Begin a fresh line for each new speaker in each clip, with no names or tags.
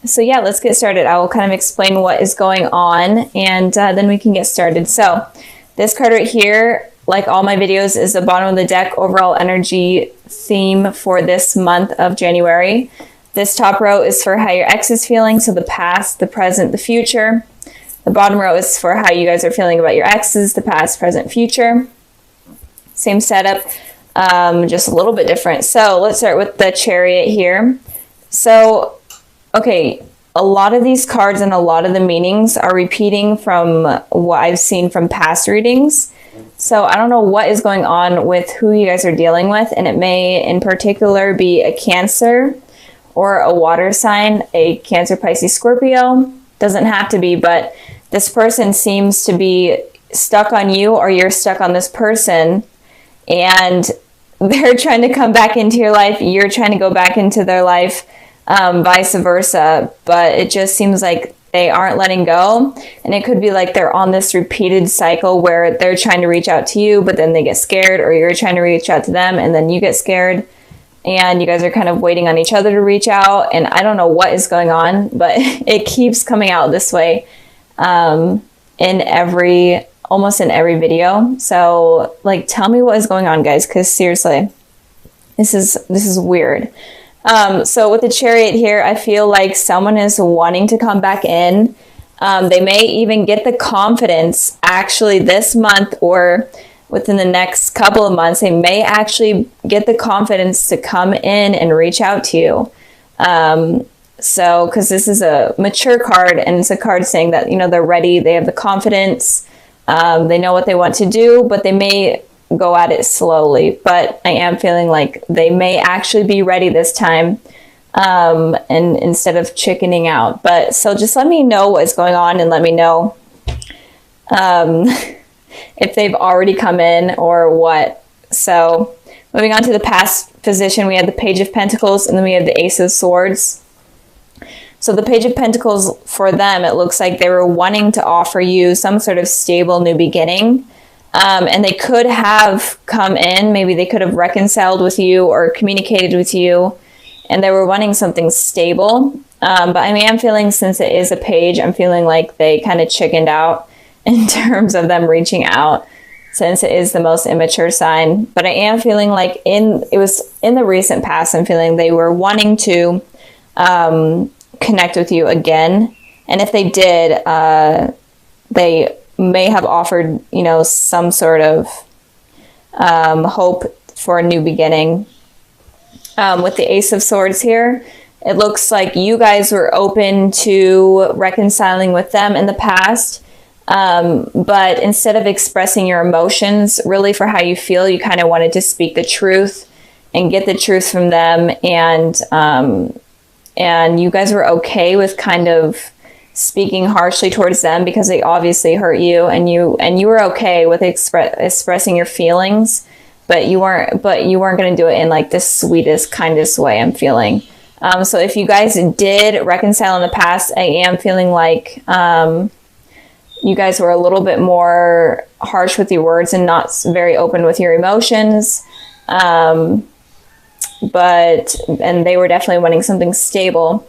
So yeah, let's get started. I will kind of explain what is going on, and then we can get started. So this card right here, like all my videos, is the bottom of the deck overall energy theme for this month of January. This top row is for how your ex is feeling, so the past, the present, the future. The bottom row is for how you guys are feeling about your exes, the past, present, future. Same setup, just a little bit different. So let's start with the Chariot here. So, okay, a lot of these cards and a lot of the meanings are repeating from what I've seen from past readings. So I don't know what is going on with who you guys are dealing with, and it may in particular be a Cancer or a water sign, a Cancer, Pisces, Scorpio. Doesn't have to be, but this person seems to be stuck on you, or you're stuck on this person, and they're trying to come back into your life. You're trying to go back into their life, vice versa. But it just seems like they aren't letting go. And it could be like they're on this repeated cycle where they're trying to reach out to you, but then they get scared, or you're trying to reach out to them and then you get scared. And you guys are kind of waiting on each other to reach out. And I don't know what is going on, but it keeps coming out this way almost in every video. So like, tell me what is going on, guys, because seriously, this is weird. So with the Chariot here, I feel like someone is wanting to come back in. They may even get the confidence actually this month, or within the next couple of months, they may actually get the confidence to come in and reach out to you. So, because this is a mature card, and it's a card saying that, you know, they're ready, they have the confidence, they know what they want to do, but they may go at it slowly. But I am feeling like they may actually be ready this time, and instead of chickening out. But so just let me know what's going on, and let me know if they've already come in or what. So moving on to the past position, we have the Page of Pentacles, and then we have the Ace of Swords. So the Page of Pentacles, for them, it looks like they were wanting to offer you some sort of stable new beginning. And they could have come in, maybe they could have reconciled with you or communicated with you, and they were wanting something stable. But I mean, I'm feeling, since it is a page, I'm feeling like they kind of chickened out in terms of them reaching out, since it is the most immature sign. But I am feeling like it was in the recent past, I'm feeling they were wanting to connect with you again. And if they did, they may have offered, you know, some sort of hope for a new beginning. With the Ace of Swords here, it looks like you guys were open to reconciling with them in the past. But instead of expressing your emotions really for how you feel, you kind of wanted to speak the truth and get the truth from them. And you guys were okay with kind of speaking harshly towards them because they obviously hurt you, and you were okay with expressing your feelings, but you weren't going to do it in like the sweetest, kindest way, I'm feeling. So if you guys did reconcile in the past, I am feeling like you guys were a little bit more harsh with your words and not very open with your emotions. And they were definitely wanting something stable.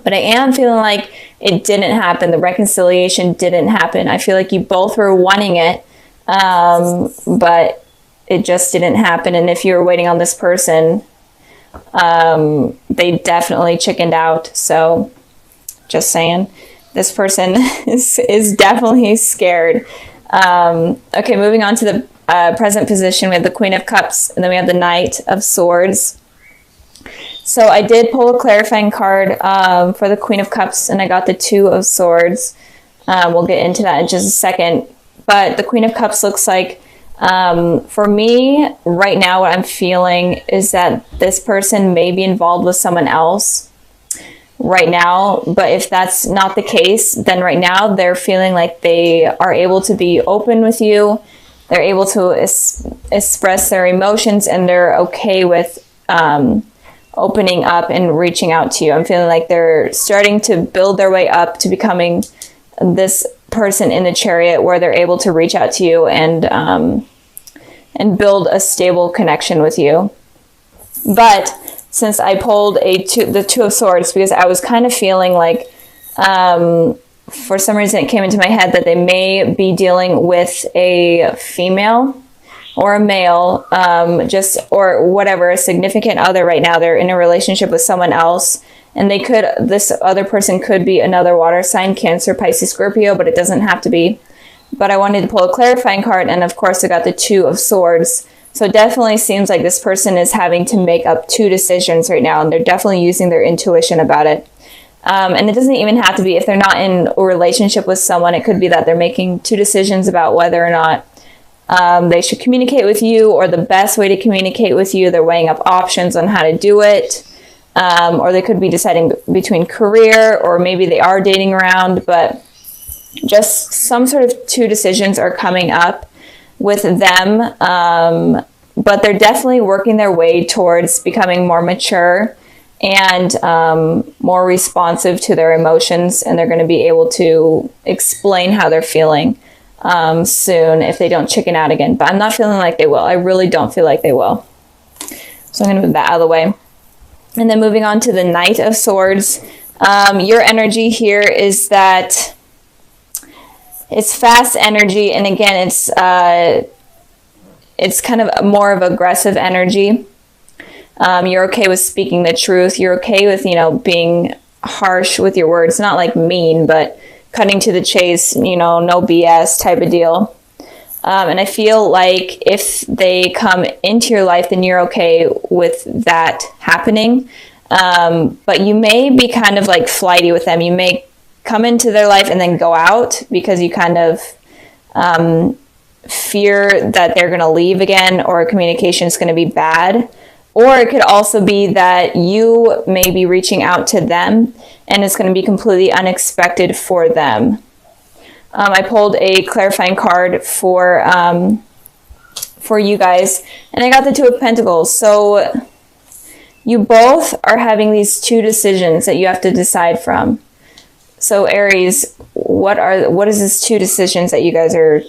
But I am feeling like it didn't happen. The reconciliation didn't happen. I feel like you both were wanting it, but it just didn't happen. And if you were waiting on this person, they definitely chickened out. So just saying, this person is definitely scared. Okay, moving on to the present position, we have the Queen of Cups, and then we have the Knight of Swords. So I did pull a clarifying card for the Queen of Cups, and I got the Two of Swords. We'll get into that in just a second. But the Queen of Cups looks like, for me, right now, what I'm feeling is that this person may be involved with someone else right now. But if that's not the case, then right now they're feeling like they are able to be open with you. They're able to express their emotions, and they're okay with opening up and reaching out to you. I'm feeling like they're starting to build their way up to becoming this person in the Chariot, where they're able to reach out to you and build a stable connection with you. But since I pulled the Two of Swords, because I was kind of feeling like, for some reason it came into my head that they may be dealing with a female or a male, or whatever, a significant other right now. They're in a relationship with someone else, and this other person could be another water sign, Cancer, Pisces, Scorpio, but it doesn't have to be. But I wanted to pull a clarifying card, and of course I got the Two of Swords. So it definitely seems like this person is having to make up two decisions right now, and they're definitely using their intuition about it. And it doesn't even have to be, if they're not in a relationship with someone, it could be that they're making two decisions about whether or not they should communicate with you, or the best way to communicate with you. They're weighing up options on how to do it. Or they could be deciding between career, or maybe they are dating around, but just some sort of two decisions are coming up with them. But they're definitely working their way towards becoming more mature and more responsive to their emotions, and they're going to be able to explain how they're feeling soon if they don't chicken out again. But I'm not feeling like they will. I really don't feel like they will. So I'm going to move that out of the way. And then moving on to the Knight of Swords. Your energy here is that it's fast energy, and again, it's kind of more of aggressive energy. You're okay with speaking the truth. You're okay with, being harsh with your words. Not like mean, but cutting to the chase, no BS type of deal. And I feel like if they come into your life, then you're okay with that happening. But you may be kind of like flighty with them. You may come into their life and then go out because you kind of fear that they're going to leave again, or communication is going to be bad. Or it could also be that you may be reaching out to them and it's going to be completely unexpected for them. I pulled a clarifying card for you guys, and I got the Two of Pentacles. So you both are having these two decisions that you have to decide from. So Aries, what is this two decisions that you guys are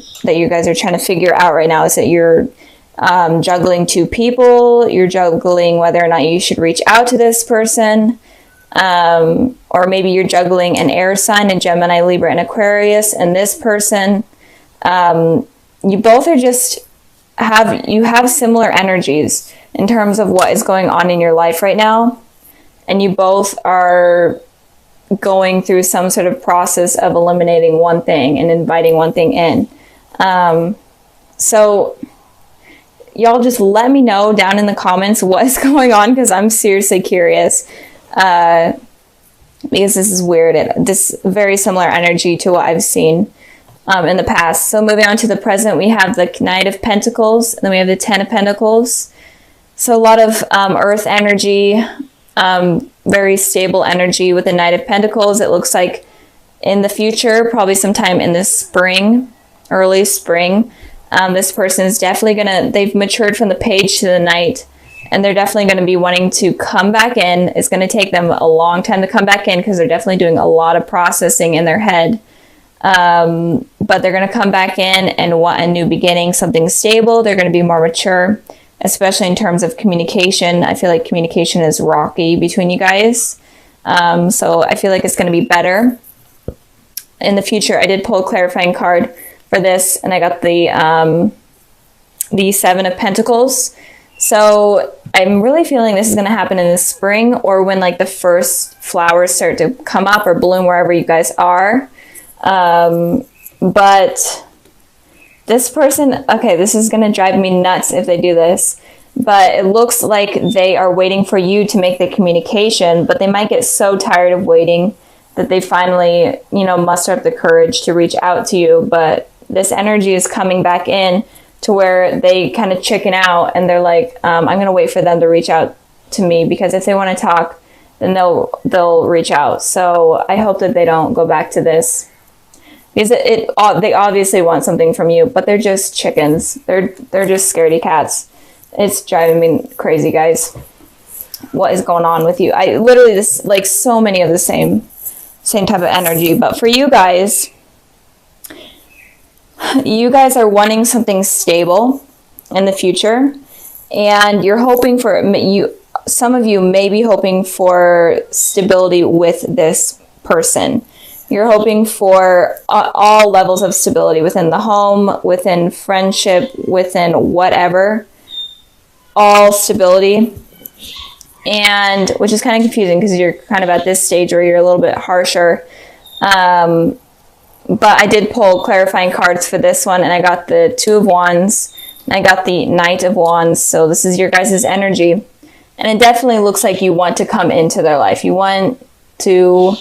trying to figure out right now? Is that you're juggling two people? You're juggling whether or not you should reach out to this person, or maybe you're juggling an air sign, a Gemini, Libra, and Aquarius, and this person. You both are have similar energies in terms of what is going on in your life right now, and you both are going through some sort of process of eliminating one thing and inviting one thing in. So y'all just let me know down in the comments what is going on, because I'm seriously curious. Because this is weird. This very similar energy to what I've seen in the past. So moving on to the present, we have the Knight of Pentacles, and then we have the Ten of Pentacles. So a lot of earth energy, very stable energy with the Knight of Pentacles. It looks like in the future, probably sometime in the spring, early spring, this person is definitely they've matured from the Page to the Knight, and they're definitely going to be wanting to come back in. It's going to take them a long time to come back in because they're definitely doing a lot of processing in their head. But they're going to come back in and want a new beginning, something stable. They're going to be more mature, especially in terms of communication. I feel like communication is rocky between you guys. So I feel like it's going to be better in the future. I did pull a clarifying card for this, and I got the Seven of Pentacles. So I'm really feeling this is going to happen in the spring, or when like the first flowers start to come up or bloom wherever you guys are. But this person, okay, this is going to drive me nuts if they do this, but it looks like they are waiting for you to make the communication, but they might get so tired of waiting that they finally, muster up the courage to reach out to you. But this energy is coming back in to where they kind of chicken out, and they're like, I'm going to wait for them to reach out to me, because if they want to talk, then they'll reach out. So I hope that they don't go back to this, because they obviously want something from you, but they're just chickens. They're just scaredy cats. It's driving me crazy, guys. What is going on with you? I literally just like so many of the same type of energy. But for you guys are wanting something stable in the future, and you're hoping for some of you may be hoping for stability with this person. You're hoping for all levels of stability within the home, within friendship, within whatever, all stability. And which is kind of confusing because you're kind of at this stage where you're a little bit harsher. But I did pull clarifying cards for this one, and I got the Two of Wands, and I got the Knight of Wands. So this is your guys' energy. And it definitely looks like you want to come into their life. You want to...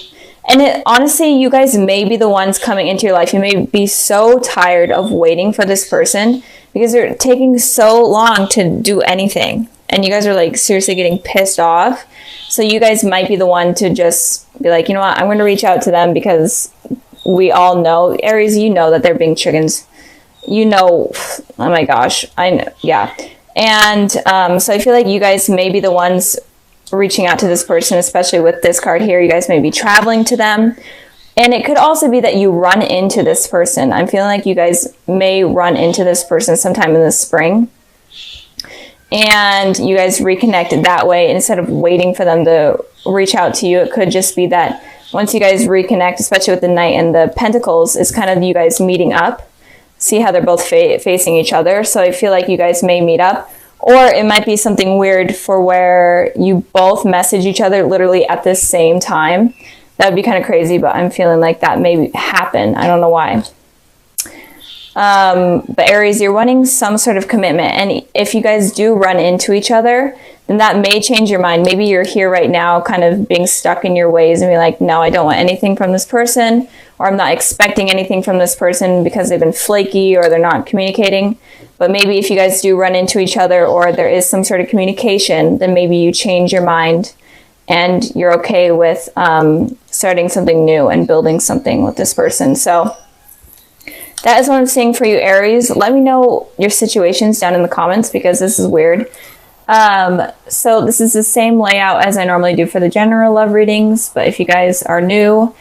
And honestly, you guys may be the ones coming into your life. You may be so tired of waiting for this person because they're taking so long to do anything. And you guys are like seriously getting pissed off. So you guys might be the one to just be like, you know what, I'm going to reach out to them because we all know, Aries, you know that they're being chickens. You know, oh my gosh, I know, yeah. And so I feel like you guys may be the ones reaching out to this person, especially with this card here. You guys may be traveling to them. And it could also be that you run into this person. I'm feeling like you guys may run into this person sometime in the spring. And you guys reconnect that way instead of waiting for them to reach out to you. It could just be that once you guys reconnect, especially with the Knight and the Pentacles, it's kind of you guys meeting up. See how they're both facing each other. So I feel like you guys may meet up. Or it might be something weird for where you both message each other literally at the same time. That would be kind of crazy, but I'm feeling like that may happen. I don't know why. But Aries, you're wanting some sort of commitment. And if you guys do run into each other, then that may change your mind. Maybe you're here right now kind of being stuck in your ways and be like, no, I don't want anything from this person, or I'm not expecting anything from this person because they've been flaky or they're not communicating. But maybe if you guys do run into each other or there is some sort of communication, then maybe you change your mind and you're okay with starting something new and building something with this person. So that is what I'm seeing for you, Aries. Let me know your situations down in the comments because this is weird. So this is the same layout as I normally do for the general love readings, but if you guys are new,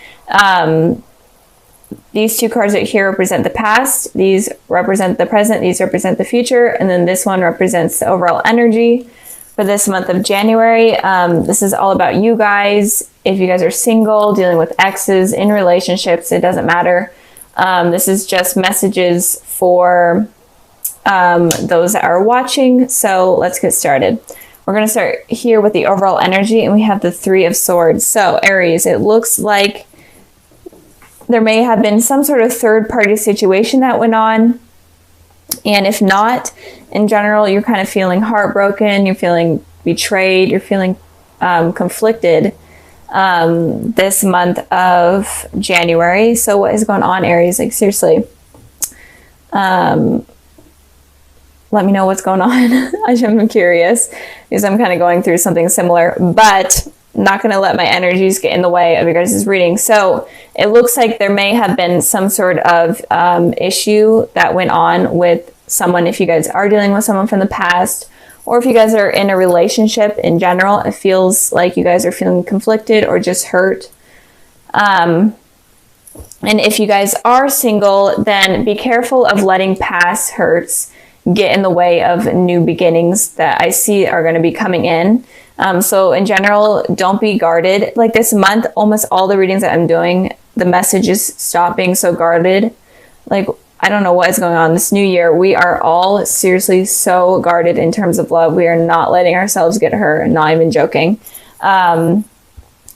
these two cards right here represent the past, these represent the present, these represent the future, and then this one represents the overall energy for this month of January. This is all about you guys. If you guys are single, dealing with exes, in relationships, it doesn't matter. This is just messages for those that are watching. So let's get started. We're going to start here with the overall energy, and we have the Three of Swords. So Aries, it looks like there may have been some sort of third-party situation that went on. And if not, in general, you're kind of feeling heartbroken, you're feeling betrayed, you're feeling conflicted this month of January. So what is going on, Aries? Like, seriously. Let me know what's going on. I'm curious because I'm kind of going through something similar, but not going to let my energies get in the way of your guys' reading. So it looks like there may have been some sort of issue that went on with someone. If you guys are dealing with someone from the past, or if you guys are in a relationship in general, it feels like you guys are feeling conflicted or just hurt. And if you guys are single, then be careful of letting past hurts get in the way of new beginnings that I see are going to be coming in. So in general, don't be guarded. Like this month, almost all the readings that I'm doing, the message is stop being so guarded. Like, I don't know what is going on this new year. We are all seriously so guarded in terms of love. We are not letting ourselves get hurt, not even joking.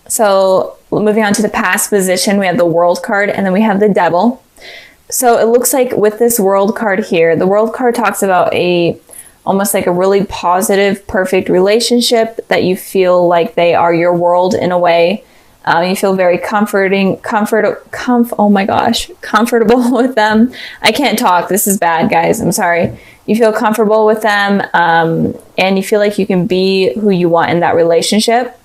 So moving on to the past position, we have the World card and then we have the Devil. So it looks like with this World card here, the World card talks about almost like a really positive, perfect relationship that you feel like they are your world in a way. You feel very comfortable with them. I can't talk. This is bad, guys. I'm sorry. You feel comfortable with them, and you feel like you can be who you want in that relationship.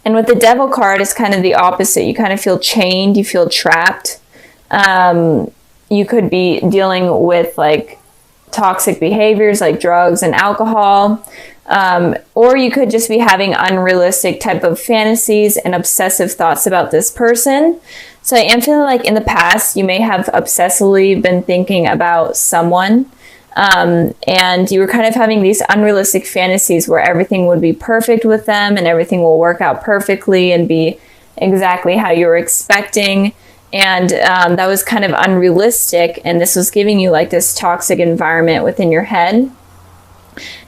And with the Devil card, it's kind of the opposite. You kind of feel chained. You feel trapped. You could be dealing with like toxic behaviors like drugs and alcohol, or you could just be having unrealistic type of fantasies and obsessive thoughts about this person. So I am feeling like in the past you may have obsessively been thinking about someone, And you were kind of having these unrealistic fantasies where everything would be perfect with them and everything will work out perfectly and be exactly how you were expecting. And that was kind of unrealistic, and this was giving you like this toxic environment within your head.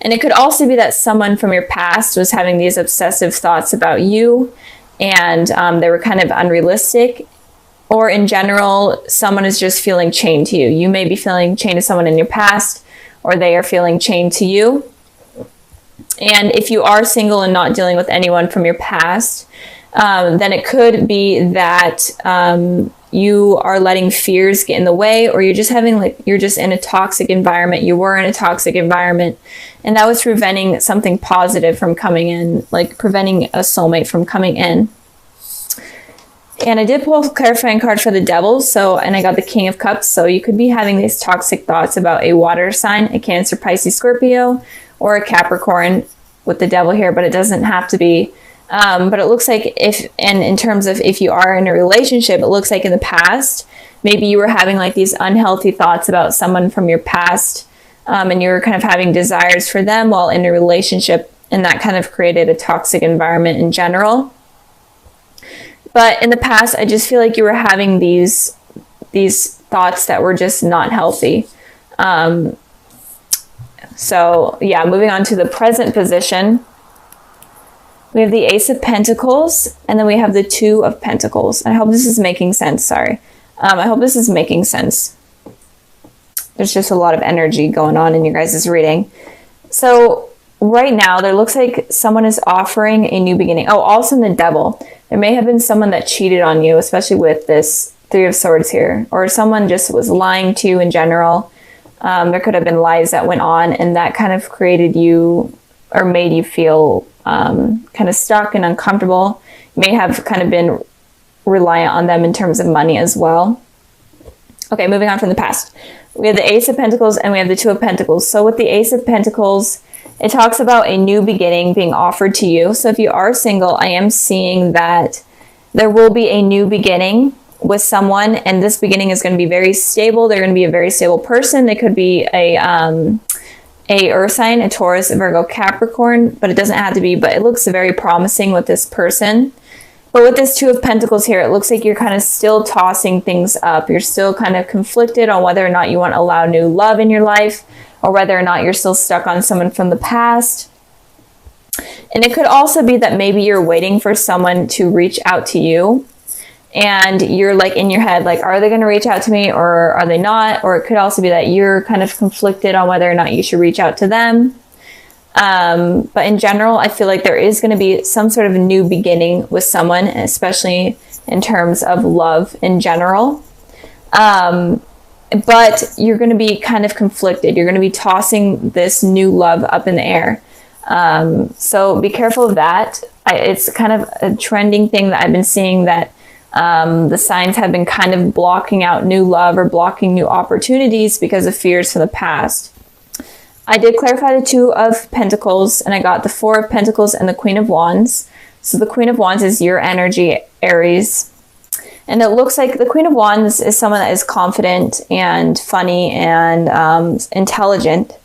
And it could also be that someone from your past was having these obsessive thoughts about you, and they were kind of unrealistic. Or in general, someone is just feeling chained to you. You may be feeling chained to someone in your past, or they are feeling chained to you. And if you are single and not dealing with anyone from your past, then it could be that you are letting fears get in the way, or you're just having you're just in a toxic environment. You were in a toxic environment, and that was preventing something positive from coming in, like preventing a soulmate from coming in. And I did pull a clarifying card for the devil, and I got the King of Cups. So you could be having these toxic thoughts about a water sign, a Cancer, Pisces, Scorpio, or a Capricorn with the devil here, but it doesn't have to be. But it looks like in terms of if you are in a relationship, it looks like in the past, maybe you were having like these unhealthy thoughts about someone from your past, and you were kind of having desires for them while in a relationship, and that kind of created a toxic environment in general. But in the past, I just feel like you were having these thoughts that were just not healthy. So yeah, moving on to the present position. We have the Ace of Pentacles, and then we have the Two of Pentacles. I hope this is making sense. Sorry. I hope this is making sense. There's just a lot of energy going on in your guys' reading. So right now, there looks like someone is offering a new beginning. Oh, also in the devil. There may have been someone that cheated on you, especially with this Three of Swords here. Or someone just was lying to you in general. There could have been lies that went on, and that kind of created you or made you feel kind of stuck and uncomfortable. You may have kind of been reliant on them in terms of money as well. Okay, moving on from the past. We have the Ace of Pentacles and we have the Two of Pentacles. So with the Ace of Pentacles, it talks about a new beginning being offered to you. So if you are single, I am seeing that there will be a new beginning with someone, and this beginning is going to be very stable. They're going to be a very stable person. They could be a earth sign, a Taurus, a Virgo, Capricorn, but it doesn't have to be, but it looks very promising with this person. But with this Two of Pentacles here, it looks like you're kind of still tossing things up. You're still kind of conflicted on whether or not you want to allow new love in your life, or whether or not you're still stuck on someone from the past. And it could also be that maybe you're waiting for someone to reach out to you, and you're like in your head, like, are they going to reach out to me or are they not? Or it could also be that you're kind of conflicted on whether or not you should reach out to them. But in general, I feel like there is going to be some sort of new beginning with someone, especially in terms of love in general. But you're going to be kind of conflicted. You're going to be tossing this new love up in the air. So be careful of that. It's kind of a trending thing that I've been seeing, that the signs have been kind of blocking out new love or blocking new opportunities because of fears from the past. I did clarify the Two of Pentacles, and I got the Four of Pentacles and the Queen of Wands. So the Queen of Wands is your energy, Aries. And it looks like the Queen of Wands is someone that is confident and funny and intelligent.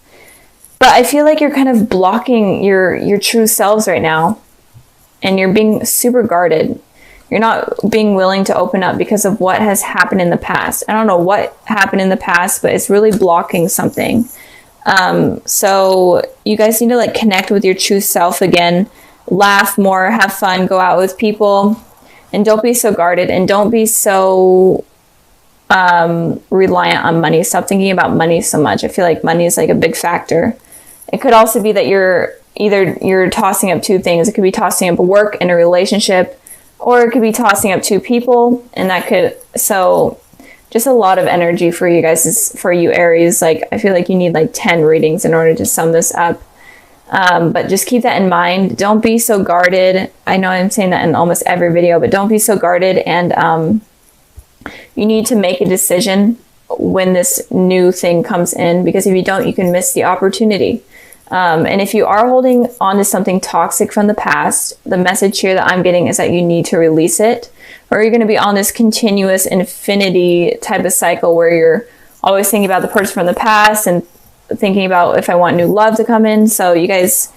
But I feel like you're kind of blocking your true selves right now. And you're being super guarded. You're not being willing to open up because of what has happened in the past. I don't know what happened in the past, but it's really blocking something. So you guys need to like connect with your true self again, laugh more, have fun, go out with people, and don't be so guarded, and don't be so reliant on money. Stop thinking about money so much. I feel like money is like a big factor. It could also be that you're tossing up two things. It could be tossing up work and a relationship, or it could be tossing up two people, and that could, so just a lot of energy for you guys, for you Aries. Like, I feel like you need like 10 readings in order to sum this up. But just keep that in mind. Don't be so guarded. I know I'm saying that in almost every video, but don't be so guarded. And you need to make a decision when this new thing comes in, because if you don't, you can miss the opportunity. And if you are holding on to something toxic from the past, the message here that I'm getting is that you need to release it, or you're going to be on this continuous infinity type of cycle where you're always thinking about the person from the past and thinking about if I want new love to come in. So you guys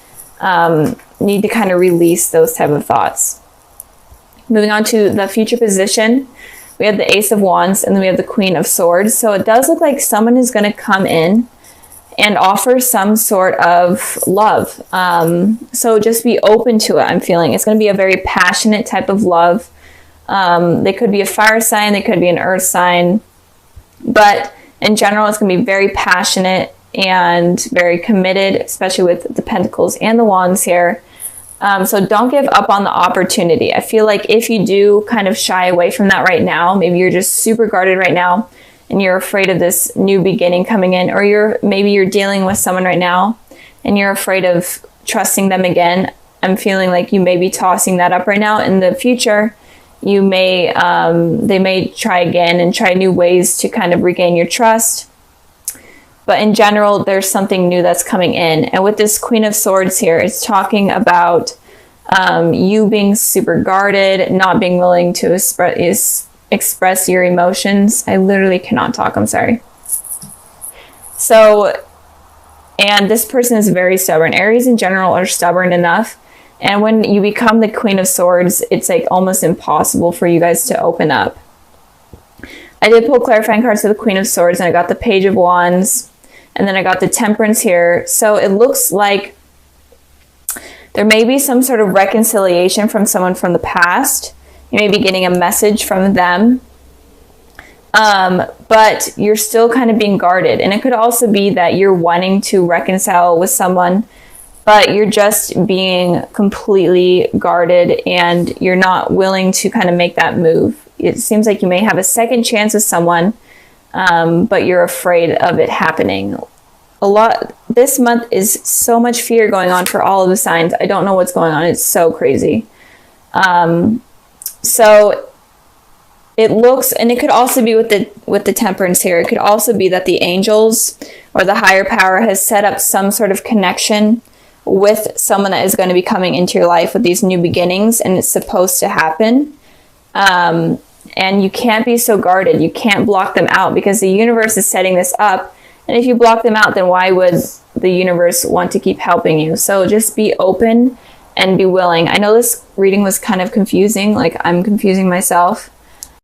need to kind of release those type of thoughts. Moving on to the future position, we have the Ace of Wands, and then we have the Queen of Swords. So it does look like someone is going to come in and offer some sort of love. So just be open to it. I'm feeling it's going to be a very passionate type of love. They could be a fire sign, they could be an earth sign, but in general, it's going to be very passionate and very committed, especially with the Pentacles and the Wands here. So don't give up on the opportunity. I feel like if you do kind of shy away from that right now, maybe you're just super guarded right now and you're afraid of this new beginning coming in, or maybe you're dealing with someone right now and you're afraid of trusting them again. I'm feeling like you may be tossing that up right now. In the future, you may, they may try again and try new ways to kind of regain your trust. But in general, there's something new that's coming in. And with this Queen of Swords here, it's talking about you being super guarded, not being willing to express your emotions. I literally cannot talk, I'm sorry. So, and this person is very stubborn. Aries in general are stubborn enough. And when you become the Queen of Swords, it's like almost impossible for you guys to open up. I did pull clarifying cards for the Queen of Swords, and I got the Page of Wands. And then I got the Temperance here. So it looks like there may be some sort of reconciliation from someone from the past. You may be getting a message from them. But you're still kind of being guarded. And it could also be that you're wanting to reconcile with someone, but you're just being completely guarded and you're not willing to kind of make that move. It seems like you may have a second chance with someone, but you're afraid of it happening. This month is so much fear going on for all of the signs. I don't know what's going on. It's so crazy. So it looks, and it could also be with the Temperance here. It could also be that the angels or the higher power has set up some sort of connection with someone that is going to be coming into your life with these new beginnings, and it's supposed to happen. And you can't be so guarded. You can't block them out because the universe is setting this up. And if you block them out, then why would the universe want to keep helping you? So just be open and be willing. I know this reading was kind of confusing. Like, I'm confusing myself.